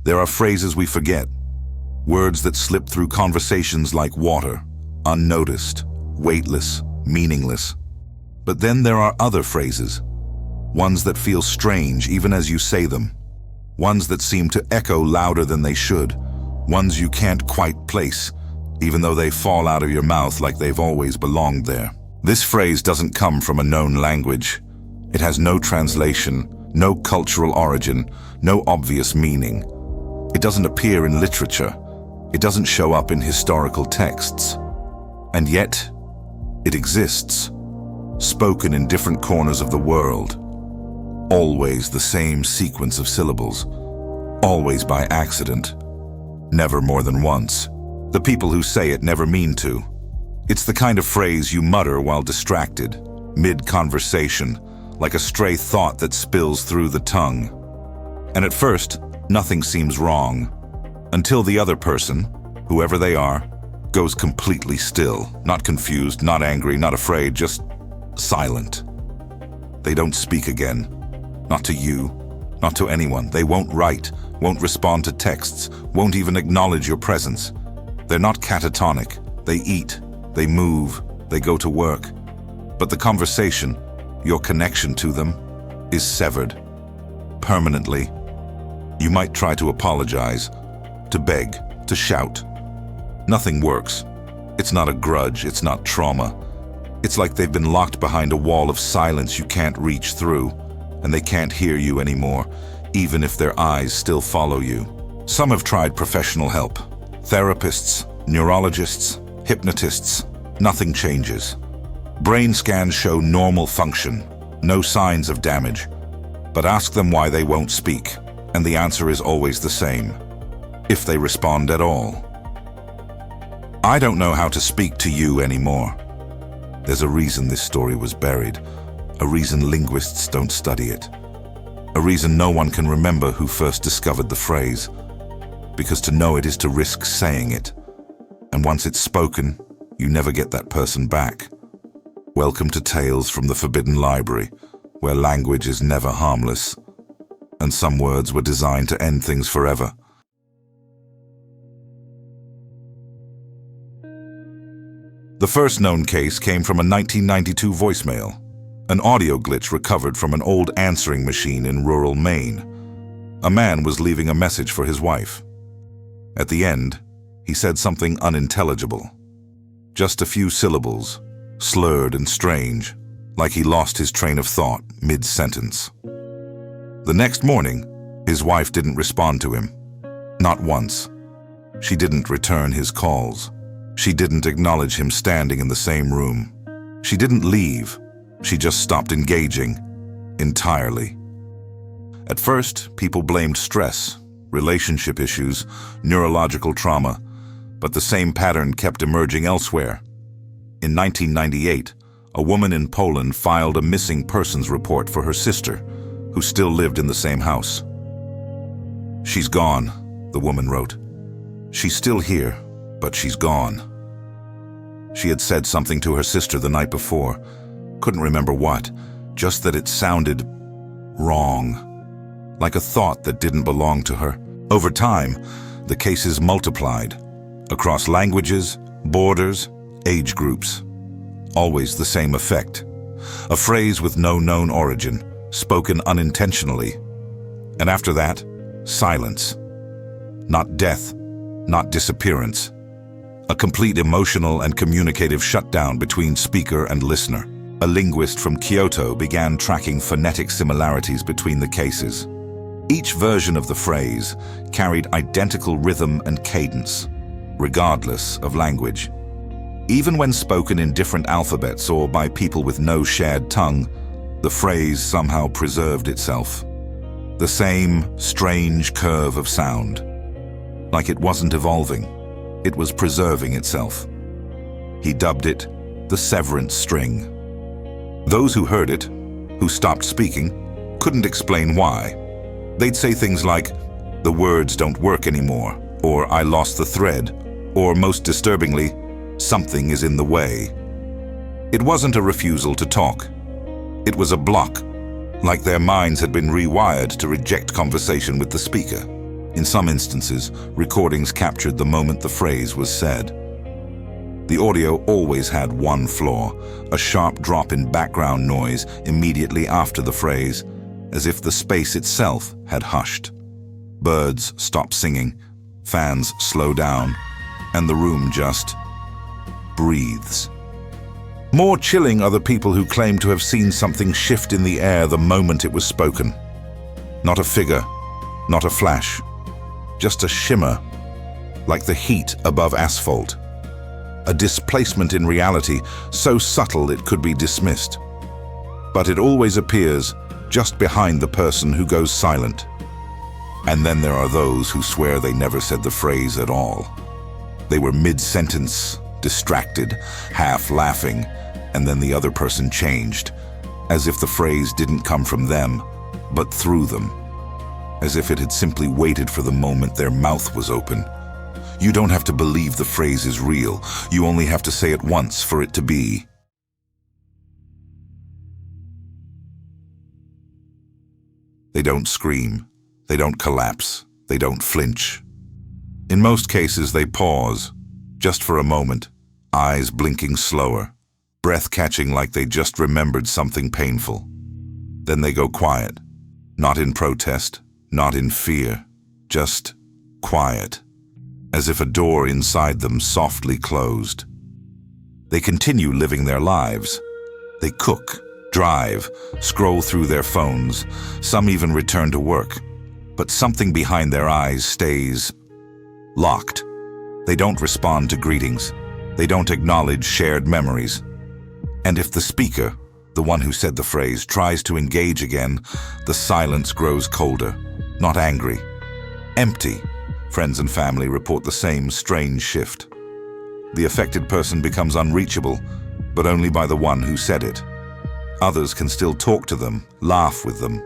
There are phrases we forget, words that slip through conversations like water, unnoticed, weightless, meaningless. But then there are other phrases, ones that feel strange even as you say them, ones that seem to echo louder than they should, ones you can't quite place, even though they fall out of your mouth like they've always belonged there. This phrase doesn't come from a known language. It has no translation, no cultural origin, no obvious meaning. It doesn't appear in literature. It doesn't show up in historical texts. And yet, it exists, spoken in different corners of the world. Always the same sequence of syllables, always by accident, never more than once. The people who say it never mean to. It's the kind of phrase you mutter while distracted, mid-conversation, like a stray thought that spills through the tongue. And at first, nothing seems wrong, until the other person, whoever they are, goes completely still, not confused, not angry, not afraid, just silent. They don't speak again. Not to you, not to anyone. They won't write, won't respond to texts, won't even acknowledge your presence. They're not catatonic. They eat, they move, they go to work. But the conversation, your connection to them, is severed. Permanently. You might try to apologize, to beg, to shout. Nothing works. It's not a grudge, it's not trauma. It's like they've been locked behind a wall of silence you can't reach through, and they can't hear you anymore, even if their eyes still follow you. Some have tried professional help. Therapists, neurologists, hypnotists. Nothing changes. Brain scans show normal function, no signs of damage. But ask them why they won't speak, and the answer is always the same. If they respond at all. I don't know how to speak to you anymore. There's a reason this story was buried, a reason linguists don't study it, a reason no one can remember who first discovered the phrase, because to know it is to risk saying it, and once it's spoken, you never get that person back. Welcome to Tales from the Forbidden Library, where language is never harmless, and some words were designed to end things forever. The first known case came from a 1992 voicemail, an audio glitch recovered from an old answering machine in rural Maine. A man was leaving a message for his wife. At the end, he said something unintelligible. Just a few syllables, slurred and strange, like he lost his train of thought mid-sentence. The next morning, his wife didn't respond to him. Not once. She didn't return his calls. She didn't acknowledge him standing in the same room. She didn't leave. She just stopped engaging entirely. At first, people blamed stress, relationship issues, neurological trauma, but the same pattern kept emerging elsewhere. In 1998, a woman in Poland filed a missing persons report for her sister, who still lived in the same house. "She's gone," the woman wrote. "She's still here, but she's gone." She had said something to her sister the night before, couldn't remember what, just that it sounded wrong, like a thought that didn't belong to her. Over time, the cases multiplied, across languages, borders, age groups. Always the same effect. A phrase with no known origin, spoken unintentionally. And after that, silence. Not death, not disappearance. A complete emotional and communicative shutdown between speaker and listener. A linguist from Kyoto began tracking phonetic similarities between the cases. Each version of the phrase carried identical rhythm and cadence, regardless of language. Even when spoken in different alphabets or by people with no shared tongue, the phrase somehow preserved itself. The same strange curve of sound. Like it wasn't evolving, it was preserving itself. He dubbed it the severance string. Those who heard it, who stopped speaking, couldn't explain why. They'd say things like, "The words don't work anymore," or "I lost the thread," or most disturbingly, "Something is in the way." It wasn't a refusal to talk. It was a block, like their minds had been rewired to reject conversation with the speaker. In some instances, recordings captured the moment the phrase was said. The audio always had one flaw, a sharp drop in background noise immediately after the phrase, as if the space itself had hushed. Birds stop singing, fans slow down, and the room just breathes. More chilling are the people who claim to have seen something shift in the air the moment it was spoken. Not a figure, not a flash, just a shimmer, like the heat above asphalt. A displacement in reality so subtle it could be dismissed. But it always appears just behind the person who goes silent. And then there are those who swear they never said the phrase at all. They were mid-sentence, distracted, half laughing, and then the other person changed, as if the phrase didn't come from them, but through them, as if it had simply waited for the moment their mouth was open. You don't have to believe the phrase is real. You only have to say it once for it to be. They don't scream. They don't collapse. They don't flinch. In most cases, they pause, just for a moment, eyes blinking slower, breath catching like they just remembered something painful. Then they go quiet, not in protest, not in fear, just quiet, as if a door inside them softly closed. They continue living their lives. They cook, drive, scroll through their phones, some even return to work. But something behind their eyes stays locked. They don't respond to greetings. They don't acknowledge shared memories. And if the speaker, the one who said the phrase, tries to engage again, the silence grows colder, not angry, empty. Friends and family report the same strange shift. The affected person becomes unreachable, but only by the one who said it. Others can still talk to them, laugh with them.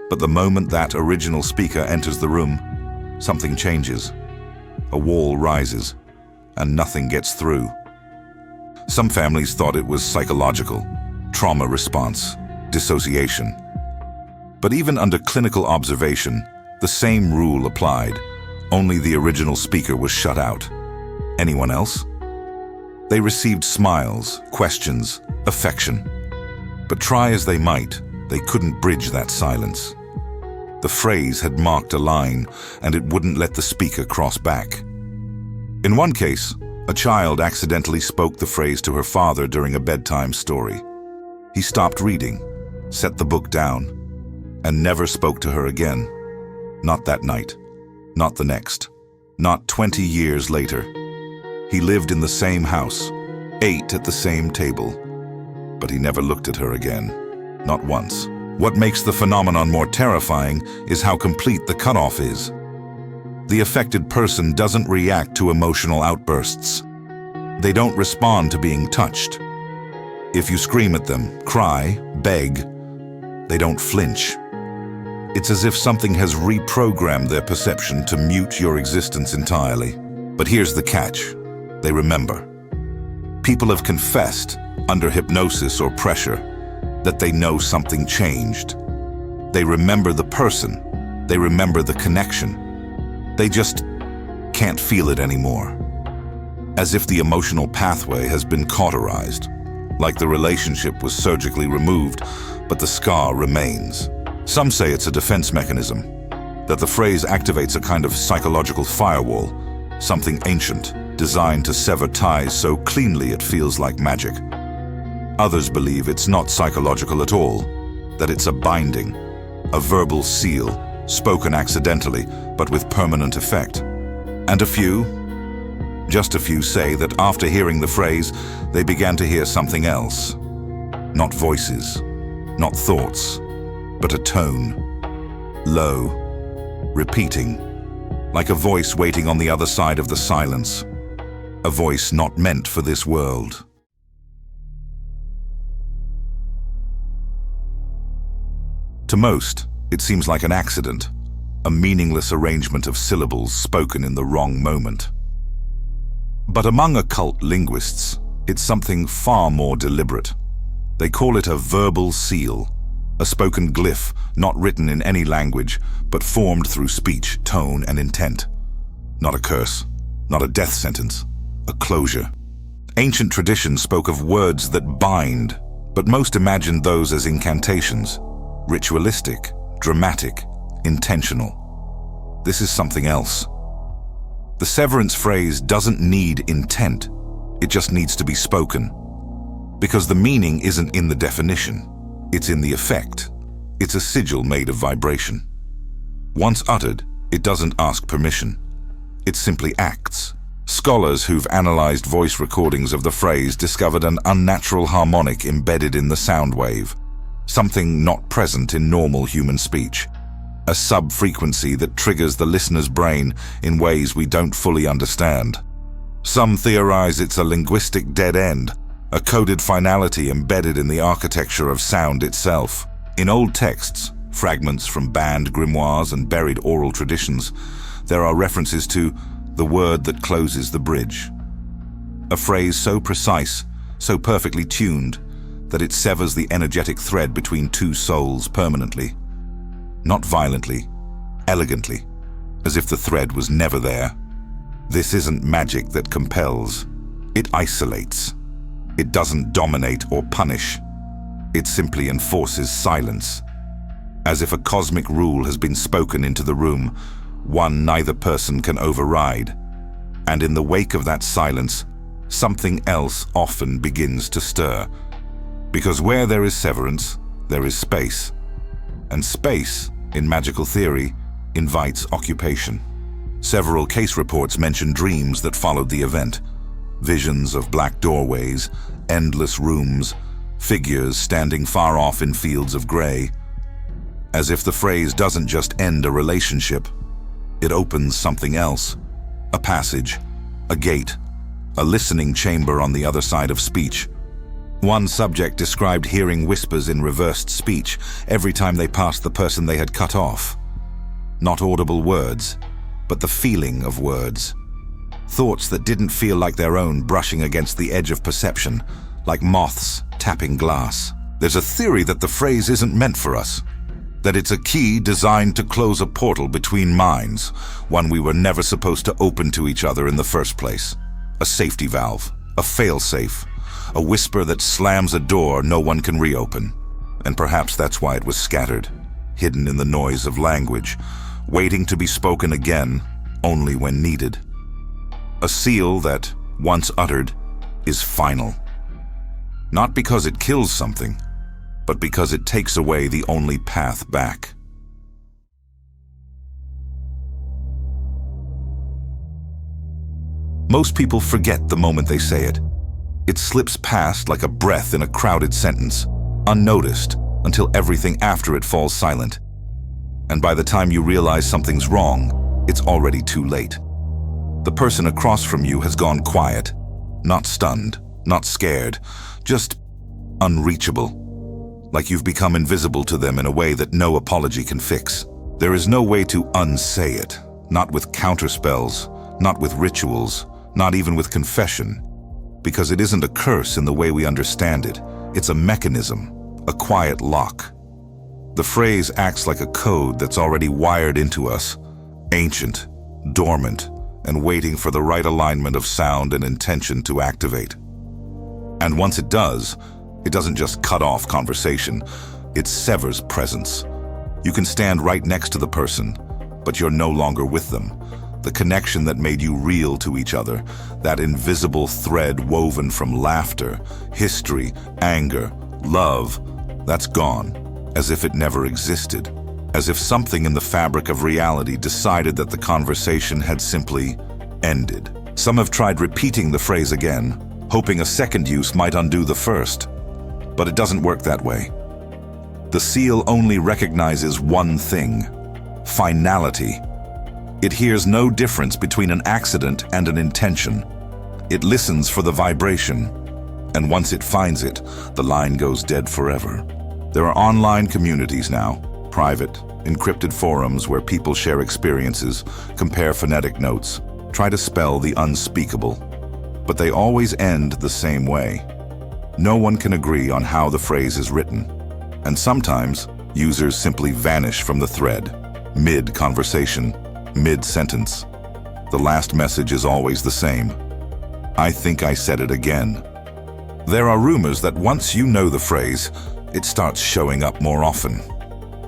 But the moment that original speaker enters the room, something changes. A wall rises, and nothing gets through. Some families thought it was psychological, trauma response, dissociation. But even under clinical observation, the same rule applied. Only the original speaker was shut out. Anyone else? They received smiles, questions, affection. But try as they might, they couldn't bridge that silence. The phrase had marked a line, and it wouldn't let the speaker cross back. In one case, a child accidentally spoke the phrase to her father during a bedtime story. He stopped reading, set the book down, and never spoke to her again. Not that night, not the next, not 20 years later. He lived in the same house, ate at the same table, but he never looked at her again, not once. What makes the phenomenon more terrifying is how complete the cutoff is. The affected person doesn't react to emotional outbursts. They don't respond to being touched. If you scream at them, cry, beg, they don't flinch. It's as if something has reprogrammed their perception to mute your existence entirely. But here's the catch. They remember. People have confessed, under hypnosis or pressure, that they know something changed. They remember the person. They remember the connection. They just can't feel it anymore. As if the emotional pathway has been cauterized, like the relationship was surgically removed, but the scar remains. Some say it's a defense mechanism, that the phrase activates a kind of psychological firewall, something ancient, designed to sever ties so cleanly it feels like magic. Others believe it's not psychological at all, that it's a binding, a verbal seal, spoken accidentally, but with permanent effect. And a few, just a few, say that after hearing the phrase, they began to hear something else. Not voices, not thoughts, but a tone, low, repeating, like a voice waiting on the other side of the silence, a voice not meant for this world. To most, it seems like an accident, a meaningless arrangement of syllables spoken in the wrong moment. But among occult linguists, it's something far more deliberate. They call it a verbal seal, a spoken glyph not written in any language, but formed through speech, tone, and intent. Not a curse, not a death sentence, a closure. Ancient traditions spoke of words that bind, but most imagined those as incantations, ritualistic, dramatic, intentional. This is something else. The severance phrase doesn't need intent, it just needs to be spoken. Because the meaning isn't in the definition, it's in the effect. It's a sigil made of vibration. Once uttered, it doesn't ask permission. It simply acts. Scholars who've analyzed voice recordings of the phrase discovered an unnatural harmonic embedded in the sound wave, something not present in normal human speech. A sub-frequency that triggers the listener's brain in ways we don't fully understand. Some theorize it's a linguistic dead end, a coded finality embedded in the architecture of sound itself. In old texts, fragments from banned grimoires and buried oral traditions, there are references to the word that closes the bridge. A phrase so precise, so perfectly tuned, that it severs the energetic thread between two souls permanently. Not violently, elegantly, as if the thread was never there. This isn't magic that compels. It isolates. It doesn't dominate or punish. It simply enforces silence. As if a cosmic rule has been spoken into the room, one neither person can override. And in the wake of that silence, something else often begins to stir. Because where there is severance, there is space. And space, in magical theory, invites occupation. Several case reports mention dreams that followed the event. Visions of black doorways, endless rooms, figures standing far off in fields of gray. As if the phrase doesn't just end a relationship, it opens something else. A passage, a gate, a listening chamber on the other side of speech. One subject described hearing whispers in reversed speech every time they passed the person they had cut off. Not audible words, but the feeling of words. Thoughts that didn't feel like their own brushing against the edge of perception, like moths tapping glass. There's a theory that the phrase isn't meant for us, that it's a key designed to close a portal between minds, one we were never supposed to open to each other in the first place. A safety valve, a fail-safe, a whisper that slams a door no one can reopen. And perhaps that's why it was scattered, hidden in the noise of language, waiting to be spoken again only when needed. A seal that, once uttered, is final. Not because it kills something, but because it takes away the only path back. Most people forget the moment they say it. It slips past like a breath in a crowded sentence, unnoticed, until everything after it falls silent. And by the time you realize something's wrong, it's already too late. The person across from you has gone quiet, not stunned, not scared, just unreachable. Like you've become invisible to them in a way that no apology can fix. There is no way to unsay it, not with counterspells, not with rituals, not even with confession, because it isn't a curse in the way we understand it. It's a mechanism, a quiet lock. The phrase acts like a code that's already wired into us, ancient, dormant, and waiting for the right alignment of sound and intention to activate. And once it does, it doesn't just cut off conversation, it severs presence. You can stand right next to the person, but you're no longer with them. The connection that made you real to each other, that invisible thread woven from laughter, history, anger, love, that's gone, as if it never existed. As if something in the fabric of reality decided that the conversation had simply ended. Some have tried repeating the phrase again, hoping a second use might undo the first. But it doesn't work that way. The seal only recognizes one thing: finality. It hears no difference between an accident and an intention. It listens for the vibration, and once it finds it, the line goes dead forever. There are online communities now, private, encrypted forums where people share experiences, compare phonetic notes, try to spell the unspeakable. But they always end the same way. No one can agree on how the phrase is written, And sometimes, users simply vanish from the thread, mid-conversation, mid-sentence. The last message is always the same. I think I said it again. There are rumors that once you know the phrase, it starts showing up more often.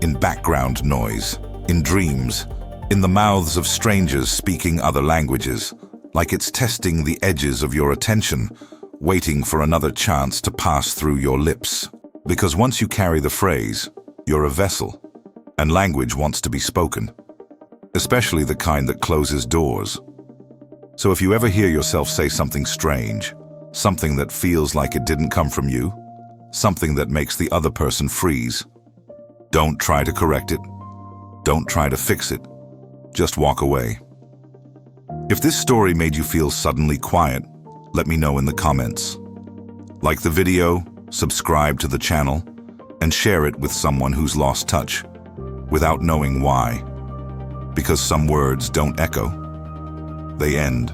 In background noise, in dreams, in the mouths of strangers speaking other languages, like it's testing the edges of your attention, waiting for another chance to pass through your lips. Because once you carry the phrase, you're a vessel, and language wants to be spoken, especially the kind that closes doors. So if you ever hear yourself say something strange, something that feels like it didn't come from you, something that makes the other person freeze, don't try to correct it. Don't try to fix it. Just walk away. If this story made you feel suddenly quiet, let me know in the comments. Like the video, subscribe to the channel, and share it with someone who's lost touch, without knowing why. Because some words don't echo, they end.